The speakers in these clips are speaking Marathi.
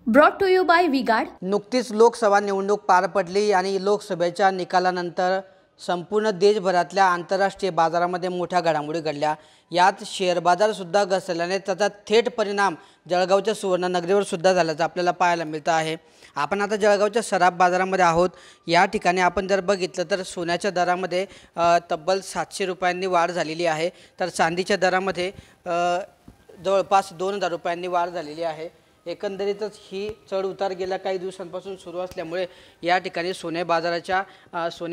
Brought to you by V-Guard. नुकतीच लोकसभा निवडणूक पार पडली आणि लोकसभेच्या निकालानंतर संपूर्ण देशभरातल्या आंतरराष्ट्रीय बाजारामध्ये मोठ्या घडामोडी घडल्या। यात शेअर बाजार सुद्धा घसरल्याने त्याचा थेट परिणाम जळगावच्या सुवर्णनगरीवर सुद्धा झाल्याचं आपल्याला पाहायला मिळतं आहे। आपण आता जळगावच्या सराफ बाजारामध्ये आहोत। या ठिकाणी आपण जर बघितलं तर सोन्याच्या दरामध्ये तब्बल 700 रुपयांनी वाढ झालेली आहे, तर चांदीच्या दरामध्ये जवळपास 2000 रुपयांनी वाढ झालेली आहे। एकंदरीतच ही चढ उतार गेल्या काही दिवसांपासून सुरू असल्यामुळे या ठिकाणी सोने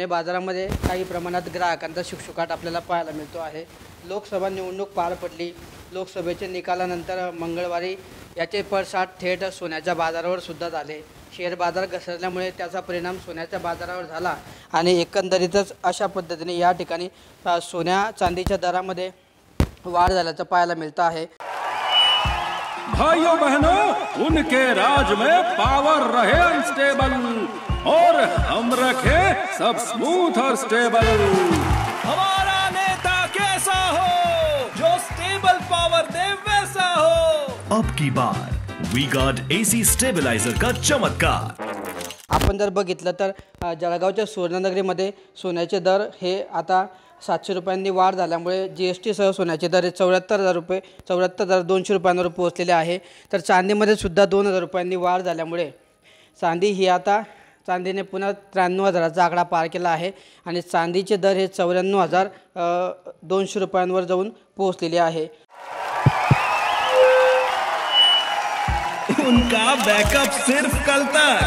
बाजारामध्ये काही प्रमाणात ग्राहकांचा शुकशुकाट आपल्याला पाहायला मिळतो आहे। लोकसभा निवडणूक पार पडली। लोकसभेच्या निकालानंतर मंगळवारी याचे पडसाद थेट सोन्याच्या बाजारावर सुद्धा झाले। शेअर बाजार घसरल्यामुळे त्याचा परिणाम सोन्याच्या बाजारावर झाला आणि एकंदरीतच अशा पद्धतीने या ठिकाणी सोन्या चांदीच्या दरामध्ये वाढ झाल्याचं पाहायला मिळतं आहे। भाइयों बहनों, उनके राज में पावर रहे अनस्टेबल और हम रखे सब स्मूथ और स्टेबल। हमारा नेता कैसा हो जो स्टेबल पावर दे वैसा हो। अब की बार वी-गार्ड एसी स्टेबलाइजर का चमत्कार। आपण जर बघितलं तर जळगावच्या सुवर्णनगरीमध्ये सोन्याचे दर हे आता 700 रुपयांनी वाढ झाल्यामुळे जीएसटी सह सोन्याचे दर 74,200 रुपयांवर पोहोचलेले आहे। तर चांदीमध्ये सुद्धा 2000 रुपयांनी वाढ झाल्यामुळे चांदीने पुन्हा 93,000चा आकडा पार केला आहे आणि चांदीचे दर हे 94,200 रुपयांवर जाऊन पोहोचलेले आहे। उनका बैकअप सिर्फ कल तक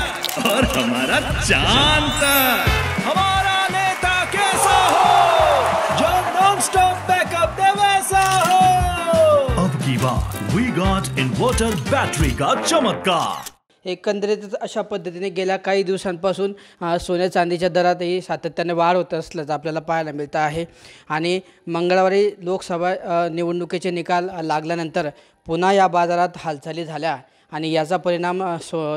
और हमारा चांद तक। हमारा नेता कैसा हो जो नॉन स्टॉप बैकअप दे वैसा हो। अब की बार वी-गार्ड इन्वर्टर बैटरी का चमत्कार। एकंदरीत अशा पद्धतीने गेल्या काही दिवसांपासून सोन्या चांदीच्या दरातही सातत्याने वाढ होत असल्याचं आपल्याला पाहायला मिळतं आहे आणि मंगळवारी लोकसभा निवडणुकीचे निकाल लागल्यानंतर पुन्हा या बाजारात हालचाली झाल्या आणि याचा परिणाम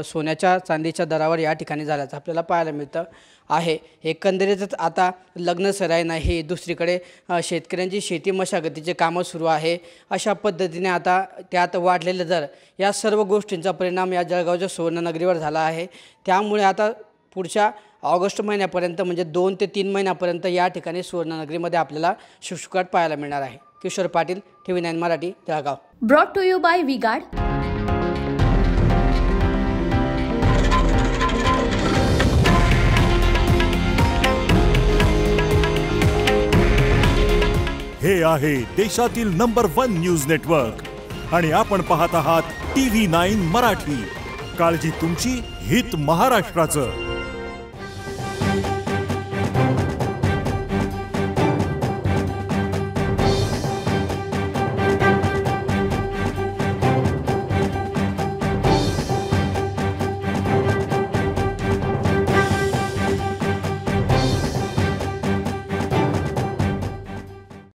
सोन्याच्या चांदीच्या दरावर या ठिकाणी झाल्याचं आपल्याला पाहायला मिळतं आहे। एकंदरीतच आता लग्न सराई नाही, दुसरीकडे शेतकऱ्यांची शेती मशागतीचे कामं सुरू आहे। अशा पद्धतीने आता त्यात वाढलेले दर या सर्व गोष्टींचा परिणाम या जळगावच्या सुवर्णनगरीवर झाला आहे। त्यामुळे आता पुढच्या ऑगस्ट महिन्यापर्यंत म्हणजे 2 ते 3 महिन्यापर्यंत या ठिकाणी सुवर्णनगरीमध्ये आपल्याला शुकशुकाट पाहायला मिळणार आहे। Kishore Patil, TV9 Marathi, Jalgaon. Brought to you by V-Guard. हे आहे देशातील नंबर 1 न्यूज नेटवर्क आणि आपण पाहत आहात TV9 मराठी। काळजी तुमची, हित महाराष्ट्राचं।